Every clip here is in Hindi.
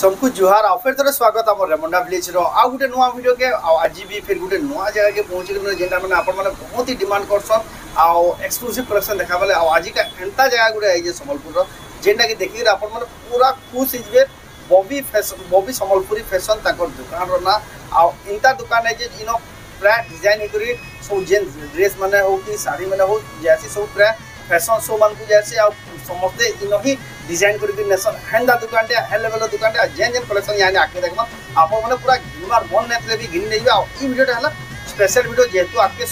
सबको जुहार और फिर थोड़ा स्वागत है रेमुंडा विलेज रो आ गुटे नुआ वीडियो के आज भी फिर गुटे नुआ जगह के पहुंच गए जेंटा माने आपण माने बहुत ही डिमांड करसन आ एक्सक्लूसिव कलेक्शन देखा बेले आज का एंता जगह गुटे आई जे संबलपुर रो जेंटा की देखि आपण माने पूरा खुश हिजबे बॉबी फैशन बॉबी संबलपुरी फैशन ताकर दुकान रो ना आ इंता दुकान है जे इनो प्राय डिजाइन करी सब जेन ड्रेस माने हो कि साड़ी माने हो जैसी सब प्राय फैशन शो मान को जैसे आ समझते इनो ही डिजाइन करके नेशन हेंदा दुकान टे हे लेवल दुकान टे जेन जेन कलेक्शन यानी आके देखमा आप माने पूरा घिनवार मन नेतले भी घिन नेबा ई वीडियो टे हला स्पेशल वीडियो जेतु आके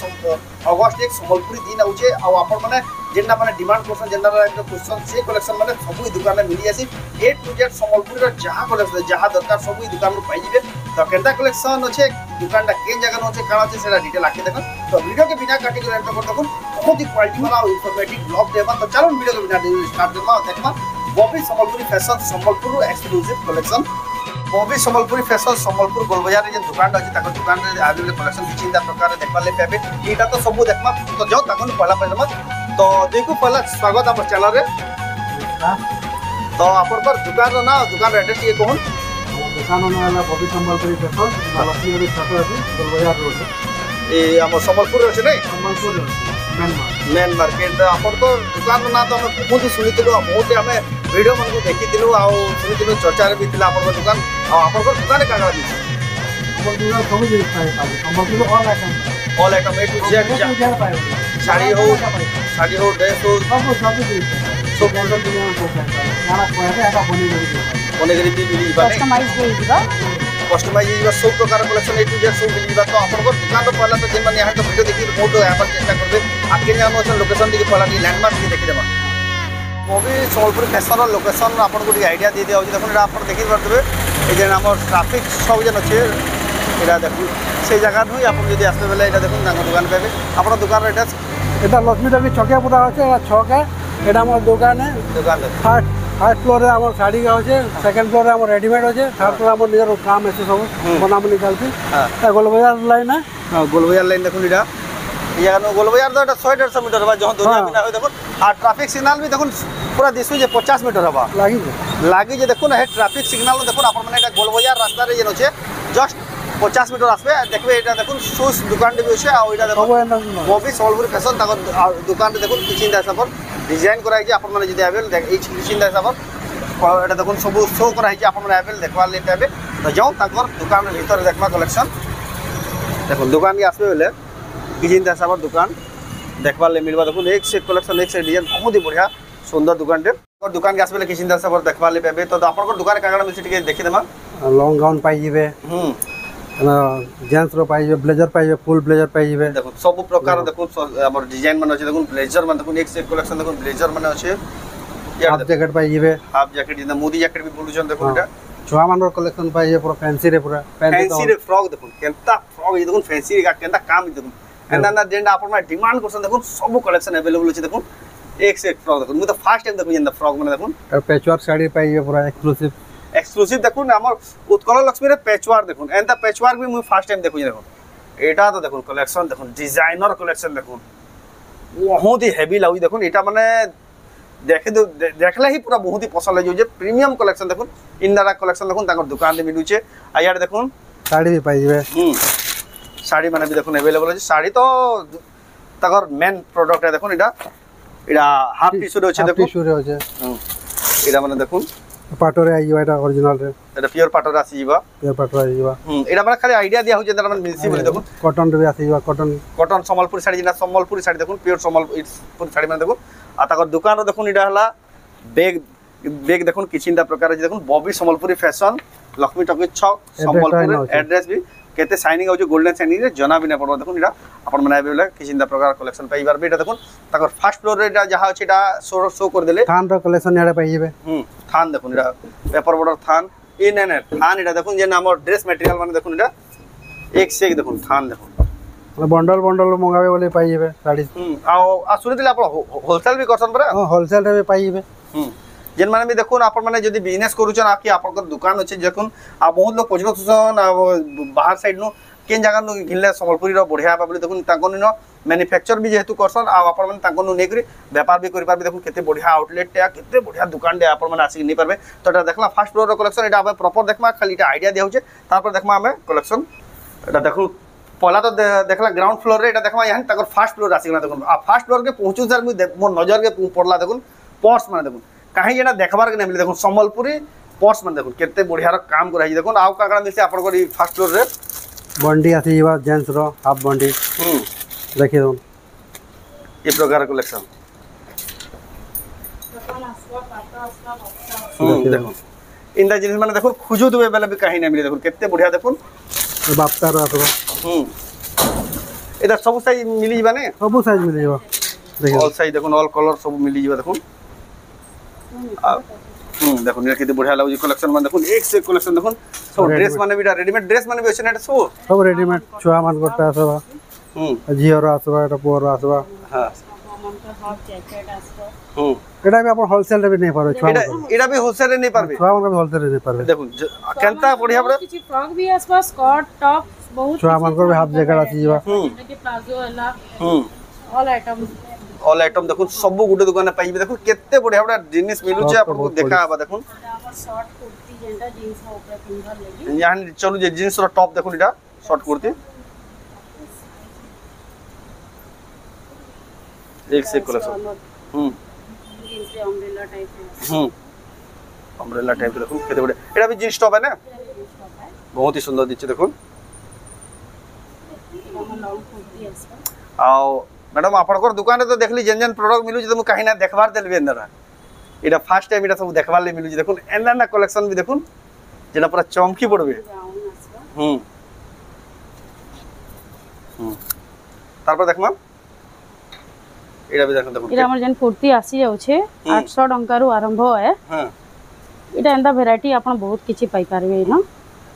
अगस्त एक संबलपुरी दिन आउचे आ आपण माने जेना माने डिमांड करसन जेना एक क्वेश्चन से कलेक्शन माने सब दुकान में मिली आसी ए टू जेड संबलपुरी रो जहां कलेक्शन जहां दरकार सब दुकान में पाई जिवे तो केंता कलेक्शन अच्छे दुकान टा केन जगह अच्छे काना अच्छे सेरा डिटेल आके देखो तो वीडियो के बिना काटी के एंटर कर देखो बहुत ही क्वालिटी वाला और इंफॉर्मेटिव ब्लॉग देबा तो चलो वीडियो के बिना स्टार्ट करबा देखमा Bobby Sambalpuri fashion Sambalpur exclusive collection Bobby Sambalpuri fashion Sambalpur Golbazar रे जे दुकान अछि ताको दुकान रे आबेले कलेक्शन किछिंदा प्रकार देखबा ले पाबे एटा तो सब देखमा तो जाओ ताको पहला पहला तो देखो पहला स्वागत आप चैनल रे तो आपन पर दुकान रो ना दुकान एड्रेस ये कोन दुकान वाला बॉबी संबलपुरी फैशन लक्ष्मी नगर छक अछि गोलबाजार रोड ए हम संबलपुर रे छै नै संबलपुर मेन मार्केट आपन तो दुकान रो ना तो हम बहुत सुनितिलो बहुत हमें वीडियो मन को देखितिलु आ सुनितिलु चर्चा रे बितला आपन दुकान आ आपन दुकान का का दिस संबलपुर सब जिनिस पाए Sambalpur all item A to Z पाए साड़ी हो ड्रेस हो सब जिनिस सब कैसे दुनिया को सारा कोया एटा बने करी भी मिली बा कस्टमाइज दे दिबा कस्टमाइज इबा सब प्रकार कलेक्शन ए टू जेड सब मिली बा तो आपन को दुकान तो पहला तो जे माने यहाँ तो वीडियो देखि बहुत यहाँ पर चेष्टा करबे आके जे हम लोकेशन देखि पहला की लैंडमार्क देखि देबा बॉबी संबलपुर फैशन लोकेशन आपन को आइडिया दे दिया देखो एटा आपन देखि परतबे ए जे हमर ट्रैफिक सब जन अछि एटा देखु से जगह नु आपन जदी आसबे बेले एटा देखु तांग दुकान पाबे आपन दुकान रे एटा लक्ष्मी नगर छके पूरा अछि छक है एटा हमर दुकान है फर्स्ट फ्लोर रे हमर साड़ी का अछि सेकंड फ्लोर रे हमर रेडीमेड अछि थर्ड फ्लोर हमर नियर काम अछि सब बना बनी चलछि ए गोलबाजार लाइन है हां गोलबाजार लाइन देखु इडा या नो गोलबाजार तो 100-150 मीटर बा जहां दुनिया बिना हो देखो आ ट्रैफिक सिग्नल भी देखो पूरा दिसु जे 50 मीटर हबा लागी जे देखो ना ट्रैफिक सिग्नल देखो अपन माने एटा गोलबाजार रास्ता रे जे नछे जस्ट 50 मीटर आसबे देखबे एटा देखो शूज दुकान भी अछि आ एटा देखो बॉबी संबलपुर फैशन ताको दुकान रे देखो किछिंदा सब डिजाइन कराई जे अपन माने जदी आबेल देख ए किछिंदा सब एटा देखो सब शो कराई जे अपन माने आबेल देखबा ले पाबे तो जाओ ताकर दुकान रे भीतर देखबा कलेक्शन देखो दुकान के आसबे बेले किछिंदा सब दुकान देखबा ले मिलबा देखो एक से कलेक्शन एक से डिजाइन बहुत ही बढ़िया सुंदर दुकान रे और दुकान के आसबे किछिंदा सब देखबा ले पाबे तो अपन को दुकान कागड़ मिल के देखि देमा लॉन्ग गाउन पाई जिवे जेंट्स रो पाई जिवे ब्लेजर पाई जिवे फुल ब्लेजर पाई जिवे देखो सब प्रकार देखो हमर डिजाइन मन अछि देखो ब्लेजर मन देखो एक से कलेक्शन देखो ब्लेजर मन अछि हाफ जैकेट पाई जिवे हाफ जैकेट जिना मोदी जैकेट भी बोलु जन देखो एटा छुआ मान रो कलेक्शन पाई जे पूरा फैंसी रे पूरा फैंसी रे फ्रॉक देखो केंता फ्रॉक ये देखो फैंसी का केंता काम देखो एंदा जेंडा अपन में डिमांड करसन देखो सब कलेक्शन अवेलेबल अछि देखो एक से एक फ्रॉक देखो मु तो फर्स्ट टाइम देखो जेंदा फ्रॉक मन देखो और पैचवर्क साड़ी पाई जे पूरा एक्सक्लूसिव देखो ना हमर उत्कल लक्ष्मी रे पैचवर्क देखो एंदा पैचवर्क भी मु फर्स्ट टाइम देखो देखो एटा तो देखो कलेक्शन देखो डिजाइनर कलेक्शन देखो बहुत ही हेवी लागु देखो एटा माने देखले ही पूरा बहुत ही पसंद है जो प्रीमियम कलेक्शन देखो इंदरा कलेक्शन देखो ताकर दुकान रे मिलुचे आ यार देखो साड़ी भी पाई जेबे साड़ी माने भी देखो अवेलेबल है साड़ी तो ताकर मेन प्रोडक्ट है देखो एटा हाफ टिश्यू रे होचे देखो टिश्यू रे होचे एटा माने देखो पाटोरे आई एटा ओरिजिनल रे एटा प्योर पाटोरे आसी जीवा प्योर पाटोरे आई जीवा एटा माने खाली आईडिया दिया हो जे माने मिलसी बोले देखो कॉटन रे भी आसी जीवा कॉटन संबलपुरी साड़ी जिना संबलपुरी साड़ी देखो प्योर संबलपुरी साड़ी माने देखो आ ताकर दुकान रो देखो एटा हला बैग देखो किछिंदा प्रकार देखो बॉबी संबलपुरी फैशन लक्ष्मी टॉकीज छक संबलपुर एड्रेस भी केते शाइनिंग हो जो गोल्डन शाइनिंग रे जना बिना पड़ो देखो एटा अपन मने आबे किछिंदा प्रकार कलेक्शन पाई बार बेटा देखो ताकर फर्स्ट फ्लोर रे एटा जहा अछि एटा शो कर देले थान रो कलेक्शन एटा पाई जेबे थान देखो एटा पेपर बॉर्डर थान ए नै नै थान एटा देखुन जे हमर ड्रेस मटेरियल माने देखुन एटा एक से एक देखुन थान देखुन बंडल बंडल मंगावे बोले पाई जेबे साड़ी आ सुनिथिले आप होलसेल भी करसन परा हां होलसेल रे पाई जेबे जेन माने भी देखुन आपण माने जदी बिजनेस करूछन आ कि आपन दुकान अछि देखुन आ बहुत लोग पजरछन आ बाहर साइड नो केन जगह नु घिनले संबलपुरी रो बढ़िया बाबले देखुन ताकोन नो मैन्युफैक्चर भी जेहेतु करसन आ आपण माने ताकोन नु नेकरी व्यापार भी करि पारबे देखुन केते बढ़िया आउटलेट या केते बढ़िया दुकान दे आपण माने आसी नि पारबे तो एटा देखला फर्स्ट फ्लोर रो कलेक्शन एटा हम प्रॉपर देखमा खाली एटा आईडिया देउ छे तापर देखमा हमें कलेक्शन एटा देखु पहला तो देखला ग्राउंड फ्लोर रे एटा देखमा यहां ताकर फर्स्ट फ्लोर आसी गला देखुन आ फर्स्ट फ्लोर के पहुंचु सर मोर नजर के पड़ला देखुन पर्स माने देखुन काहे जेना देखबार के नै मिले देखुन संबलपुरी पर्स माने देखुन केते बढ़िया रो काम कराई देखुन आउ काकड़ा मिलसे आपण को फर्स्ट फ्लोर रे बंडी आसी जेबा जेंट्स रो हाफ बंडी देखि दो ये प्रकार कलेक्शन देखो इंदा जिनिस माने देखो खुजु दुबे बेले भी काहे नै मिले देखो केते बढ़िया देखो बापता रो आसबा एदा सब साइज मिली जिबा ने सब साइज मिली जेबा देखो ऑल साइज देखो ऑल कलर सब मिली जिबा देखो देखो ने केते बढ़िया लागु कलेक्शन माने देखो एक से कलेक्शन देखो सब ड्रेस माने भी रेडीमेड ड्रेस माने भी अछि ने सब रेडीमेड छुआ मान करता आसबा झियो रो आसबा एटा पुअर आसबा हां मन का हॉट जैकेट आसबा एटा भी अपन होलसेल रे भी नहीं पारो छुआ एटा भी होलसेल रे नहीं पारबे छुआ मन भी होलसेल रे नहीं पारबे देखो केनता बढ़िया बड़ा किछि फ्रॉक भी आसबा स्कर्ट टॉप बहुत छुआ मन को भी हाफ जैकेट आसी जेबा के प्लाजो हला ऑल आइटम देखो सब गुटे दुकान पाइबे देखो केते बढ़िया बड़ा जिनिस मिलु छे आपको देखा आबा देखो हमर शॉर्ट कुर्ती जेंटा जींस हो ऊपर पिंधल लगी यहां चलू जे जींस रो टॉप देखो एटा शॉर्ट कुर्ती एक से कलेक्शन जींस से अम्ब्रेला टाइप है अम्ब्रेला टाइप देखो केते बड़े एटा भी जींस टॉप है ना बहुत ही सुंदर दिचे देखो लॉन्ग कुर्ती आसबा आओ मैडम आपनकर दुकान रे तो देखली जेन जेन प्रोडक्ट मिलु जे तुम कहीं ना देखबार देलबे अंदर एटा फर्स्ट टाइम एटा सब देखबार ले मिलु जे देखो एना ना कलेक्शन भी देखो जेना पूरा चमकी पड़बे तारपर देखमा एटा भी देखो एटा हमर जन कुर्ती आसी जाउ छे 800 टंका रु आरंभ है हां एटा एंदा वैरायटी आपण बहुत किछि पाई पारबे ना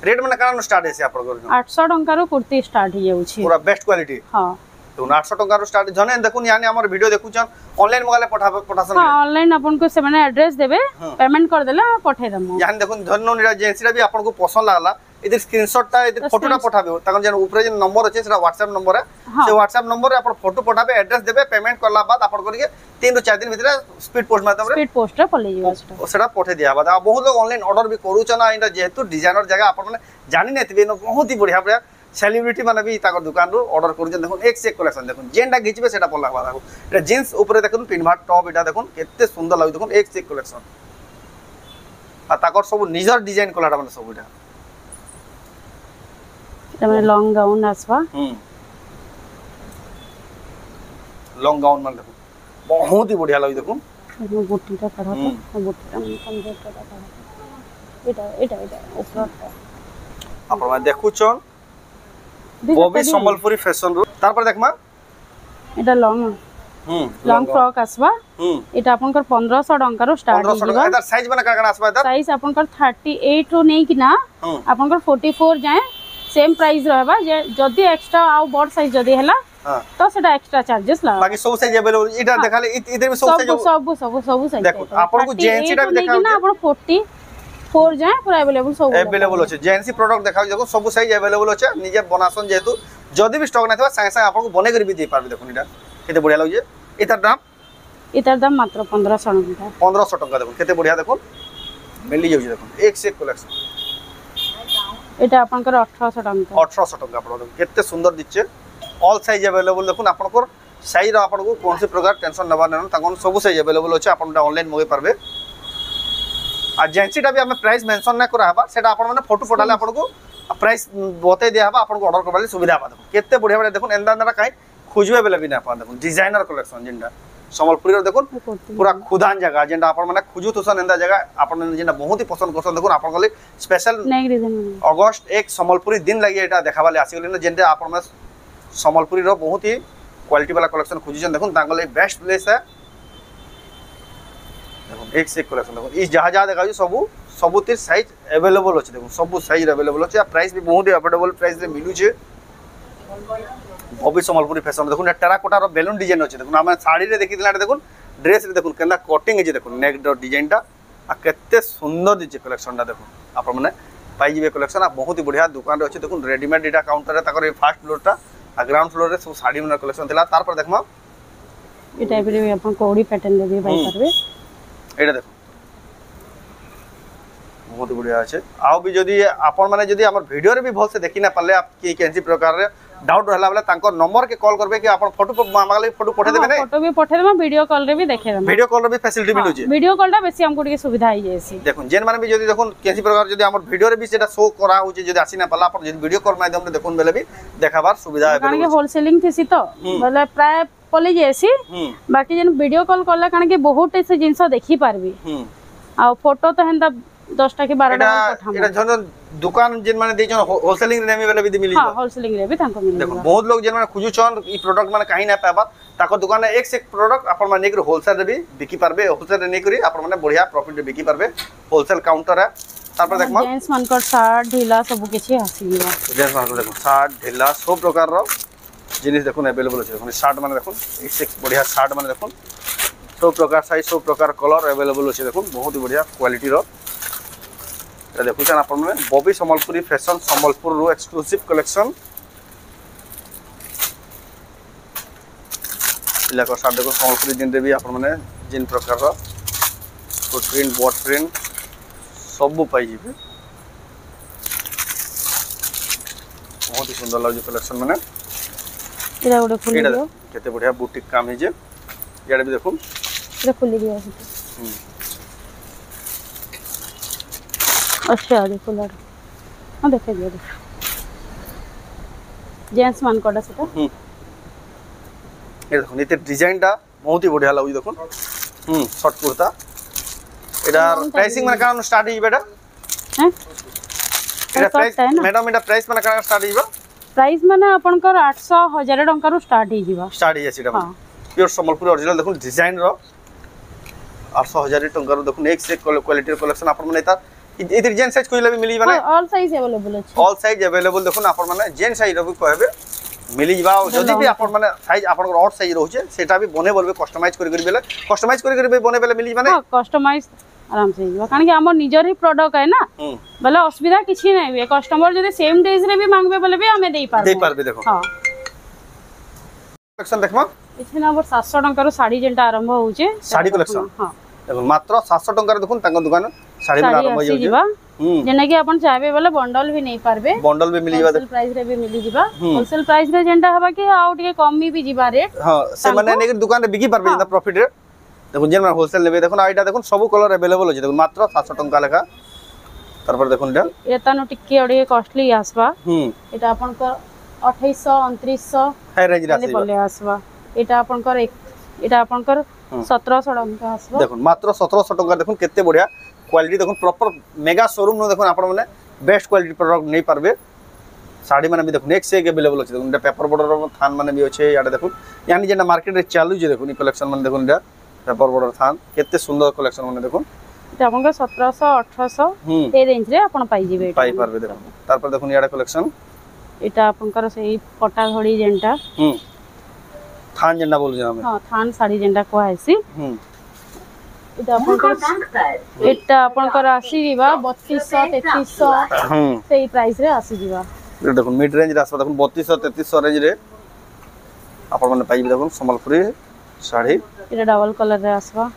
रेट माने काना स्टार्ट है से आपनकर 800 टंका रु कुर्ती स्टार्ट ही जाउ छे पूरा बेस्ट क्वालिटी हां तो 800 टंका रो स्टार्ट जने देखुन यानी हमर वीडियो देखुचन ऑनलाइन मगाले पठासन हां ऑनलाइन आपन को से माने एड्रेस देबे पेमेंट कर देला पठाई दम यानी देखुन धन्नो निरा जेंसीरा भी आपन को पसंद लागला इधर स्क्रीनशॉट ता इधर फोटोटा पठाबे ताकन जन ऊपर जे नंबर अछि सेरा व्हाट्सएप नंबर है से व्हाट्सएप नंबर रे आपन फोटो पठाबे एड्रेस देबे पेमेंट करला बाद आपन करिके 3 ରୁ 4 दिन भीतर स्पीड पोस्ट माध्यम रे स्पीड पोस्ट रे पले जेबा सेटा पठे दिया बाद बहुत लोग ऑनलाइन ऑर्डर भी करूचन इंदा जेहेतु डिजाइनर जगह आपन माने जानि नेथिबे न बहुत ही बढ़िया बढ़िया सेलिब्रिटी माने भी ताकर दुकान रो ऑर्डर करू देखो एक से एक कलेक्शन देखो जेंडा घिचबे सेटा पल्ला लागबा देखो एटा जींस ऊपर देखो पिनभा टॉप एटा देखो केते सुंदर लागु देखो एक से एक कलेक्शन आ ताकर सब निजर डिजाइन कलाटा माने सब एटा एटा माने लॉन्ग गाउन आसबा लॉन्ग गाउन माने देखो बहुत ही बढ़िया लागु देखो बुटीटा पढ़ा बुटीटा मन कम पढ़ा एटा एटा एटा ऊपर आपण माने देखुचन बॉबी संबलपुरी फैशन रो तारपर देखमा एटा लॉन्ग फ्रॉक आसबा एटा आपनकर 1500 टंका रो स्टार्ट 1500 टंका एदा साइज माने काकना आसबा एदा साइज आपनकर 38 रो नै कि ना आपनकर 44 जाय सेम प्राइस रहबा जे जदी एक्स्ट्रा आउ बड़ साइज जदी हला तो सेटा एक्स्ट्रा चार्जेस ला बाकी सब साइज अवेलेबल इधर देखाले इधर में सब साइज सब साइज देखो आपन को जेएनसी टा भी देखाउ ना आपन 44 जाय पूरा अवेलेबल सब अवेलेबल अछि जेएनसी प्रोडक्ट देखाउ देखो सब साइज अवेलेबल अछि निजे बनासन जेतु जदी भी स्टॉक नथवा संगे संगे आपन को बने कर भी दे पारबे देखो इटा केते बढ़िया लागजे इतर दाम मात्र 1500 टंका 1500 टंका देखो केते बढ़िया देखो मिली जाउ देखो एक से एक कलेक्शन एटा आपनकर 1800 टंका 1800 टंका आपन केते सुंदर दिचे ऑल साइज अवेलेबल देखो आपन को साइज आपन को कोन से प्रकार टेंशन नबा न ताकन सब साइज अवेलेबल अछि आपन ऑनलाइन मगे पारबे आ जेंसीटा भी हमें प्राइस मेंशन ना करा हबा सेटा आपन माने फोटो पठाले आपन को प्राइस बते दिया हबा आपन को ऑर्डर करबाले सुविधा हबा देखो केते बढ़िया बढ़िया देखो एंदा एंदा काई खोजबे बेले भी ना पा देखो डिजाइनर कलेक्शन जिंदा संबलपुरी रो देखो पूरा खुदान जगह जेंदा आपन माने खुजु तुसन एंदा जगह आपन जेंदा बहुत ही पसंद करसन देखो आपन गले स्पेशल अगस्त 1 संबलपुरी दिन लागि एटा देखाबाले आसी गले जेंदा आपन माने संबलपुरी रो बहुत ही क्वालिटी वाला कलेक्शन खोजिसन देखो तांगले बेस्ट प्लेस है देखो एक से एक कलेक्शन देखो इस जहां जहां देखा सब सबुतिर साइज अवेलेबल अछि देखो सब साइज अवेलेबल अछि आ प्राइस भी बहुत अफोर्डेबल प्राइस रे मिलु छै भव्य संबलपुरी फैशन देखो टेराकोटा रो बैलून डिजाइन अछि देखो हम साड़ी रे देखि दिला देखो ड्रेस रे देखो केना कटिंग अछि देखो नेक डॉट डिजाइन टा आ केते सुंदर दिजे कलेक्शन टा देखो आप माने पाई जिवे कलेक्शन आ बहुत ही बढ़िया दुकान रे अछि देखो रेडीमेड एटा काउंटर रे ताकर फर्स्ट फ्लोर टा आ ग्राउंड फ्लोर रे सब साड़ी मन कलेक्शन थिला तार पर देखमा ए टाइप रे अपन कोडी पैटर्न ले भी पाई करबे एटा देखो बहुत बढ़िया अच्छे आउ भी जदि आपण माने जदि हमर वीडियो रे भी भल से देखि ना पाले आप की केनसी प्रकार रे डाउट रहला बेले तांको नंबर के कॉल करबे कि आपण फोटो मांगले फोटो पठे देबे नै फोटो भी पठे देबे वीडियो कॉल रे भी देखे देबे वीडियो कॉल रे भी फैसिलिटी मिलु छै वीडियो कॉल दा बेसी हमको के सुविधा आइ जेसी देखो जेन माने भी जदि देखो केनसी प्रकार जदि हमर वीडियो रे भी सेटा शो करा हो छै जदि आसी ना पाला आपण जदि वीडियो कॉल माध्यम रे देखोन बेले भी देखाबार सुविधा है कारण के होलसेलिंग थिसी तो मतलब प्राय पले जेसी बाकी जेन वीडियो कॉल करला कारण के बहुत से जिंस देखि पारबी आ फोटो तो हेंदा 10 टा के 12 टा पठाम एटा जन दुकान जेन माने देचन होलसेलिंग रे नेमी बेले भी मिली हां होलसेलिंग रे भी तांको मिली देखो बहुत लोग जेन माने खुजु छन ई प्रोडक्ट माने काहे ना पाबा ताको दुकान में एक से एक प्रोडक्ट आपण माने नेक होलसेल रे भी बिकी पारबे होलसेल रे नै करी आपण माने बढ़िया प्रॉफिट रे बिकी पारबे होलसेल काउंटर है तापर देखमा जेंट्स मानकर शर्ट ढीला सब किछि आसी जीवा जेंट्स मानकर देखो शर्ट ढीला सब प्रकार रो जिनिस देखो अवेलेबल अछि देखो शर्ट माने देखो एक से एक बढ़िया शर्ट माने देखो सब प्रकार साइज सब प्रकार कलर अवेलेबल अछि देखो बहुत ही बढ़िया क्वालिटी रो ए देखो छन आपण माने बॉबी संबलपुरी फैशन संबलपुर रो एक्सक्लूसिव कलेक्शन इला को शर्ट देखो संबलपुरी दिन रे भी आपण माने जिन प्रकार रो फुट प्रिंट बॉट प्रिंट सब पाई जिबे बहुत ही सुंदर लागो कलेक्शन माने एरा ओडे खुली दियो केते बढ़िया बुटीक काम है जे याडे भी देखो एरा खुली दियो अच्छा देखो लड़ हां देखे दियो जेंट्स मान कोडा सेटा ए देखो नीते डिजाइन टा बहुत ही बढ़िया लागो देखो शॉर्ट कुर्ता एटा प्राइसिंग माने काम स्टार्ट ही बेटा हैं एटा प्राइस मैडम एटा प्राइस माने काम स्टार्ट हिबा प्राइस माने आपनकर 800 1000 टंका रो स्टार्ट ही जीवा स्टार्ट ही अछि हां प्योर संबलपुर ओरिजिनल देखो डिजाइन रो 800 1000 टंका रो देखो एक से क्वालिटी रो कलेक्शन आपन माने ता इधर जेन साइज कोइला भी मिली माने ऑल साइज अवेलेबल अछि ऑल साइज अवेलेबल देखो आपन माने जेन साइज रो भी कहबे मिली जबा जदी भी आपन माने साइज आपन और साइज रहू छे सेटा भी बने बोलबे कस्टमाइज करि बेले कस्टमाइज करि बने बेले मिली माने हां कस्टमाइज आराम से जीवा कारण कि हमर निजर ही प्रोडक्ट है ना भले असुविधा किछि नै बे कस्टमर जदी सेम डेज रे भी मांगबे बोले भी हमें देई पारबे देखो हां कलेक्शन देखमा इछना हमर 700 टंका रो साड़ी जेंटा आरंभ होउ छे साड़ी कलेक्शन हां देखो मात्र 700 टंका रे देखुन तांको दुकान साड़ी में आरंभ होय जे जेना कि अपन चाहबे बोले बंडल भी नहीं पारबे बंडल भी मिली जाबा प्राइस रे भी मिली जिबा होलसेल प्राइस रे जेंटा हबा कि आउट के कमी भी जिबा रेट हां से माने नेके दुकान रे बिकी पारबे जेना प्रॉफिट रे देखो जेन होलसेल लेबे देखो आइटा देखो सब कलर अवेलेबल अछि देखो मात्र 700 टंका लेखा तार पर देखो एता नो टिके ओडे कॉस्टली आसबा एटा अपन को 2800 2900 हाई रेंज रे बोले आसबा एटा अपन को एटा अपन को 1700 टंका आसबा देखो मात्र 1700 टंका देखो केते बढ़िया क्वालिटी देखो प्रॉपर मेगा शोरूम नो देखो आपण माने बेस्ट क्वालिटी प्रोडक्ट नै पारबे साड़ी माने भी देखो एक से एक अवेलेबल अछि देखो पेपर बॉर्डर थान माने भी अछि याडे देखो यानी जेना मार्केट रे चालू जे देखो नी कलेक्शन माने देखो इडा पेपर बॉर्डर थान केते सुंदर कलेक्शन माने देखो एटा अपन 1700 1800 ए रेंज रे अपन पाई जिबे पाई पारबे देखो तार पर देखो याडे कलेक्शन एटा अपन कर सेही पटा घड़ी जेंटा थान जेंडा बोल जे हमें हां थान साड़ी जेंडा को आसी एटा अपन कर आसी दिबा 3200 3300 सेही प्राइस रे आसी दिबा देखो मिड रेंज रे आसबा देखो 3200 3300 रेंज रे अपन माने पाई देखो संबलपुरी साड़ी एटा डबल कलर रे आसबा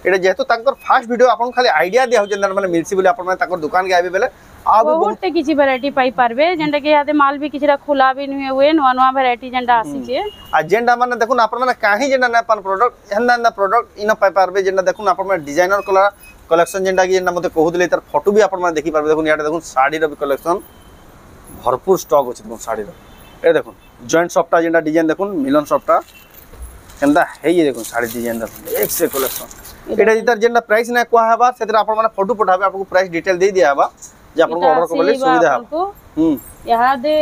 एटा जेतो तांकर फर्स्ट वीडियो आपन खाली आईडिया दिया हो जेंडा माने मिलसी बोले आपन माने तांकर दुकान के आबे बेले आ बहुत किछि वैरायटी पाई पारबे जेंडा के याते माल भी किछरा खुला भी नै हुए नवा नवा वैरायटी जेंडा आसी छे आ जेंडा माने देखुन आपन माने काहे जेंडा नै पान प्रोडक्ट हेंदा प्रोडक्ट इन पाई पारबे जेंडा देखुन आपन माने डिजाइनर कलर कलेक्शन जेंडा की जेंडा मते कहू दिले तार फोटो भी आपन माने देखि पारबे देखुन याडे देखुन साड़ी रो भी कलेक्शन भरपूर स्टॉक अछि देखुन साड़ी रो ए देखुन जॉइंट शॉपटा जेंडा डिजाइन देखुन मिलन शॉपटा केंदा हे ये देखुन साड़ी डिजाइन देखुन एक से कलेक्शन एटा इधर जेंडा प्राइस नै कोहा हबा सेतिर आपन माने फोटो पठाबे आपको प्राइस डिटेल दे दिया हबा जे आपन को ऑर्डर करले सुविधा आपको यहां दे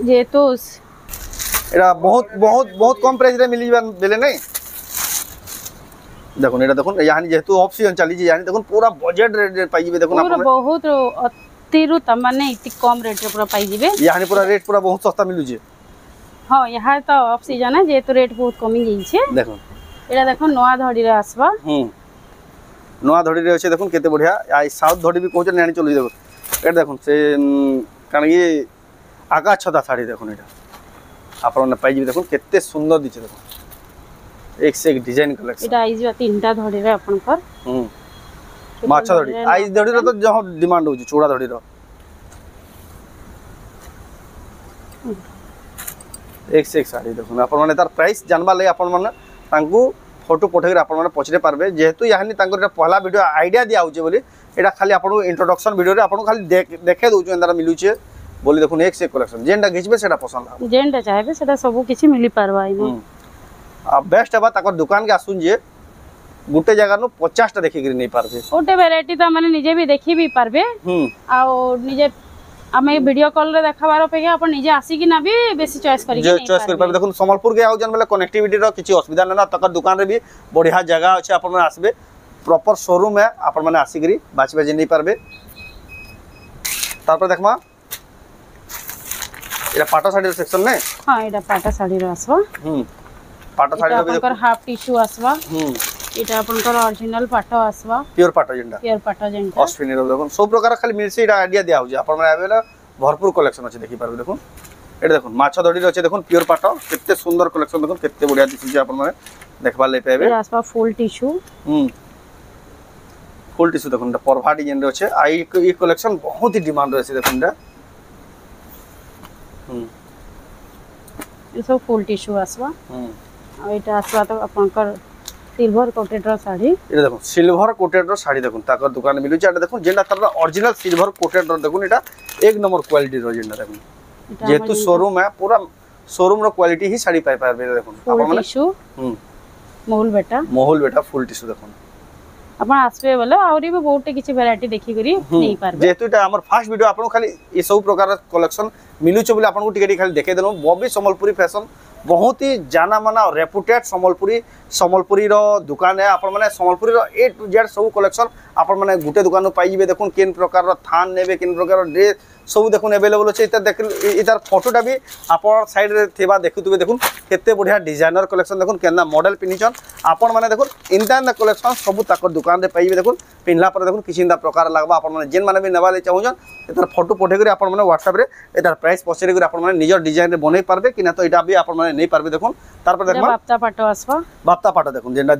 जे तो एटा बहुत बहुत बहुत कम प्राइस रे मिली बेले नै দেখুন এটা দেখুন ইয়ানি যেহেতু অফ সিজন চালিছি ইয়ানি দেখুন পুরা বজেট রেট পাইবে দেখুন পুরা বহুত অতিরু মানে ইতি কম রেট রে পুরা পাইজিবে ইয়ানি পুরা রেট পুরা বহুত সস্তা মিলুছে हां यहाँ तो ऑफ सीजन है जे तो रेट बहुत कमी गई छे देखो एटा देखो नवा धड़ी रे आसबा नवा धड़ी रे আছে দেখুন কেতে বঢ়িয়া আই সাউথ ধड़ी भी কোচ নেনি চলি দেখো এটা দেখুন সে কারণ ये আকাশ ছটা শাড়ি দেখুন এটা আপনারা পাইজি দেখুন কেতে সুন্দর দিছে দেখুন एक से एक डिजाइन कलेक्शन এটা আইজবা তিনটা ধड़ी রে আপন पर মাছা ধड़ी আই ধड़ी রে তো যহ ডিমান্ড होची চোড়া ধड़ी रो एक से एक साड़ी देखो आपण माने तार प्राइस जानबा ले आपण माने तांकू फोटो पठेर आपण माने पछरे पारबे जेहेतु यानी तांकर पहला वीडियो आईडिया दिया होचे बोली एटा खाली आपण इंट्रोडक्शन वीडियो रे आपण खाली देखे दउछु अंदर मिलुचे बोली देखुन एक से एक कलेक्शन जेंडा घिचबे सेटा पसंद आ जेंडा चाहेबे सेटा सब किछि मिली पारबा इनो आ बेस्ट है ताकर दुकान के आसुन जे गुटे जगह नु 50 टा देखि गिरी नहीं पारबे ओटे वैरायटी त माने निजे भी देखि भी पारबे आ निजे आमे वीडियो कॉल रे देखाबार पे अपन निजे आसी कि ना भी बेसी चॉइस करी जे चॉइस कर पाबे देखुन संबलपुर के आउ जन बेले कनेक्टिविटी रो किछि असुविधा ना तकर दुकान रे भी बढ़िया जगह अछि अपन माने आसबे प्रॉपर शोरूम है अपन माने आसी गिरी बाचबे जे नहीं पारबे तापर देखमा एटा पाटा साड़ी सेक्शन ने हां एटा पाटा साड़ी रो आसबा पाटा साड़ी रो अपन हाफ टिश्यू आसबा एटा अपन ओरिजिनल पाटा आसबा प्योर पाटा जेंडा ऑस्ट्रेलियन रो देखुन सब प्रकार खाली मिलसी एटा आईडिया दिया हो जे अपन माने आबेला भरपूर कलेक्शन अछि देखि पारबे देखुन एटा देखुन माछा धड़ी रो अछि देखुन प्योर पाटा केते सुंदर कलेक्शन देखुन केते बढ़िया दिसि जे अपन माने देखबा ले पाबे एटा आसबा फुल टिश्यू देखुन परभा डिजाइन रो अछि आई ई कलेक्शन बहुत ही डिमांड रो अछि देखुन एटा ये सब फुल टिश्यू आसबा आ एटा आसबा तो अपन सिल्वर कोटेड रो साड़ी एटा देखो सिल्वर कोटेड रो साड़ी देखुन ताकर दुकान मिलु छै एटा देखुन जेंडा तार ओरिजिनल सिल्वर कोटेड रो देखुन एटा एक नंबर क्वालिटी रो जेंडा देखुन जेतु शोरूम है पूरा शोरूम रो क्वालिटी ही साड़ी पाई पारबे देखुन अपन माने टिश्यू मोहुल बेटा फुल टिश्यू देखुन अपन आसबे बोले आउरी भी बहुत किछि वैरायटी देखि करी नहीं पारबे जेतु एटा हमर फर्स्ट वीडियो आपन खाली ए सब प्रकार कलेक्शन मिलु छै बोले आपन को टिके खाली देखे देनु बॉबी संबलपुरी फैशन बहुत ही जाना माना और रेपुटेड संबलपुरी रो दुकान है अपन माने संबलपुरी रो ए टू जेड सब कलेक्शन अपन माने गुटे दुकान पाई जिवे देखुन केन प्रकार रो थान नेबे केन प्रकार रो ड्रेस सब देखुन अवेलेबल अछि इतर देख इतर फोटोटा भी अपन साइड रे थेबा देखुतबे देखुन केते बढ़िया डिजाइनर कलेक्शन देखुन केना मॉडल पिनिचन अपन माने देखुन इंता कलेक्शन सब ताकर दुकान रे पाइबे देखुन पिनला पर देखुन किसिंदा प्रकार लागबा अपन माने जेन माने भी नेबा ले चाहउजन इतर फोटो पठे करी अपन माने WhatsApp रे इतर प्राइस पछरे करी अपन माने निजर डिजाइन रे बनै पारबे कि ना तो इटा भी अपन माने नहीं पारबे देखुन तार पर देखमा बाप्ता पाटो आसबा बाप्ता पाटो देखुन जेंडा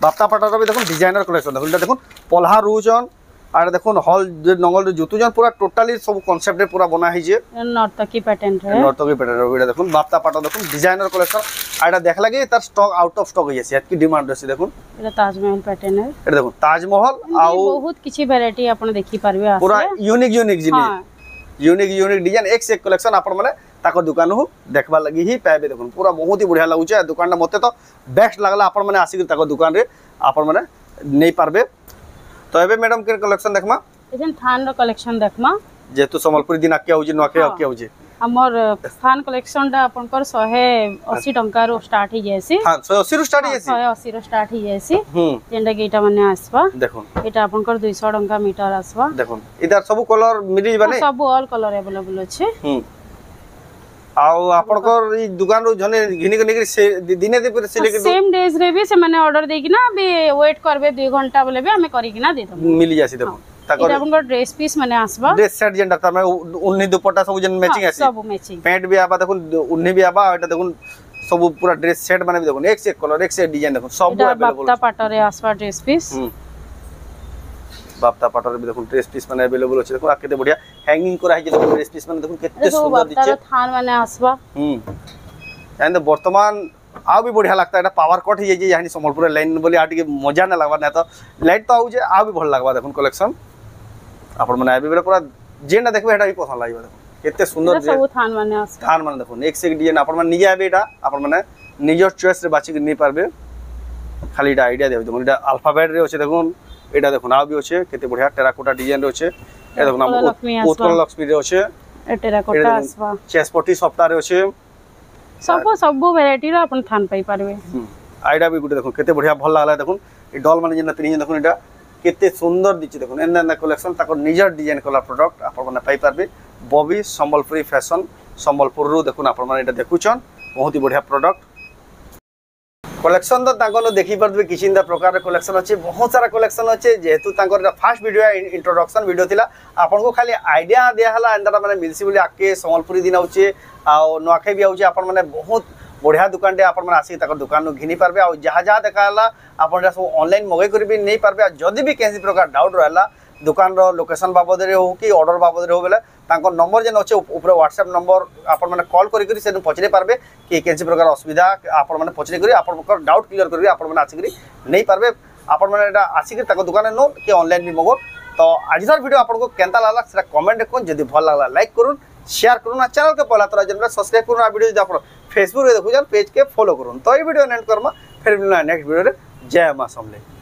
बाप्ता पाटो रो भी देखुन डिजाइनर कलेक्शन देखुन इटा देखुन पलहा रुजन आर देखुन हॉल नंगल जुतु जन पूरा टोटली सब कांसेप्ट रे पूरा बना है जे नर्तकी पैटर्न रे एटा देखुन बाप्ता पाटो देखुन डिजाइनर कलेक्शन आडा देखला कि तार स्टॉक आउट ऑफ स्टॉक होइसे एतकी डिमांड रहसी देखुन एटा ताजमहल पैटर्न है एटा देखुन ताजमहल आउ बहुत किछि वैरायटी आपण देखि पारबे आसे पूरा यूनिक जिनी डिजाइन एक से एक कलेक्शन आपण माने ताको दुकान हो देखबा लगी ही पाबे देखुन पूरा बहुत ही बढ़िया लागुचे दुकान मते तो बेस्ट लागला आपण माने आसी ताको दुकान रे आपण माने नहीं पारबे तो एबे मैडम के कलेक्शन देखमा एजन थान रो कलेक्शन देखमा जेतु संबलपुरी दिन आके होजे नके आके होजे हमर थान कलेक्शन दा आपनकर 180 टंका रो स्टार्ट ही जैसी हां 180 रो स्टार्ट ही जैसी 180 रो स्टार्ट ही जैसी जेंडा के एटा माने आसबा देखो एटा आपनकर 200 टंका मीटर आसबा देखो इधर सब कलर मिली बने सब ऑल कलर अवेलेबल अछि आउ आपनकर ई दुकान रो जने घिनी घिनी से दिने दे पर सिलेक्ट सेम डेज रे भी से माने ऑर्डर दे कि ना बे वेट करबे 2 घंटा बोले भी हमें करी कि ना दे दम मिली जासी देखो ताकर आपनकर ड्रेस पीस माने आसबा ड्रेस सेट जेंडा त मैं उन्नी दुपट्टा सब जन मैचिंग आसी सब मैचिंग पैंट भी आबा देखो उन्नी भी आबा एटा देखो सब पूरा ड्रेस सेट माने भी देखो एक से कलर एक से डिजाइन देखो सब अवेलेबल बाप्ता पाटो रे आसबा ड्रेस पीस बाप्ता पाटो रे देखो ड्रेस पीस माने अवेलेबल अछि देखो आके बढ़िया हैंगिंग करा है जे देखो ड्रेस पीस माने देखो केते सुंदर दिछे थान माने आसबा एंड वर्तमान आ भी बढ़िया लगता है पावर कट ही जे यानी संबलपुर लाइन बोली आटी मजा ना लगबा ना तो लाइट तो आउ जे आ भी भल लगबा देखो कलेक्शन आपण माने आबे बेले पूरा जेना देखबे एटा भी पसंद लागबा देखो केते सुंदर सब थान माने आसबा थान माने देखो एक से एक डिजाइन आपण माने निजे आबे एटा आपण माने निजर चॉइस रे बाची नहीं पारबे खाली एटा आईडिया देबे देखो एटा अल्फाबेट रे होचे देखो एटा देखो ना भी होचे केते बढ़िया टेराकोटा डिजाइन रे होचे ए देखो ना उत्कल लक्ष्मी रे होचे टेराकोटा आसबा चेसपट्टी सप्ताह रे होचे सब वैरायटी रो अपन थान पाई पारबे आईडा भी गुटे देखो केते बढ़िया भल लागला देखो এই ডল মানে যেন পিনি দেখুন এটা কেতে সুন্দর দিচ্ছে দেখুন এন্ড এন্ড কলেকশন তাকর নিজের ডিজাইন কলা প্রোডক্ট আপন মানে পাই পারবে ববি সম্বলপুরি ফ্যাশন সম্বলপুরରୁ দেখুন আপন মানে এটা দেখুছন বহুত হি বঢ়িয়া প্রোডক্ট कलेक्शन तो तांको देखि परबे किछिंदा प्रकार कलेक्शन अछि बहुत सारा कलेक्शन अछि जेहेतु तांकर फर्स्ट वीडियो इंट्रोडक्शन वीडियो थिला आपन को खाली आईडिया दिया हला एंदा माने मिलसी बोली आके संबलपुरी दिन आउचे आ नोखे भी आउचे आपन माने बहुत बढ़िया दुकान दे आपन माने आसी ताकर दुकान नु घिनी परबे आ जहा जहा देखाला आपन सब ऑनलाइन मगे करबे नै परबे जदी भी केसी प्रकार डाउट रहला दुकान रो लोकेशन बाबद रे हो कि ऑर्डर बाबद रे हो बेला तांको नंबर जेन अच्छे ऊपर व्हाट्सएप नंबर आपन माने कॉल करी करी से पचरे पारबे कि केसी प्रकार असुविधा आपन माने पचरे करी आपन प्रकार डाउट क्लियर करबे आपन माने आसी करी नै पारबे आपन माने एटा आसी करी ताको दुकान नो कि ऑनलाइन भी मगो तो आजर वीडियो आपन को केनता लागला सेटा कमेंट देखुन जदी भल लागला लाइक करूँ शेयर करूँ आ चैनल के पहला तरह जनरा सब्सक्राइब करूँ आ वीडियो जदी आपन फेसबुक रे देखु जान पेज के फॉलो करूँ तो ये वीडियो एंड करमा फिर मिलना नेक्स्ट वीडियो रे जय मां समले।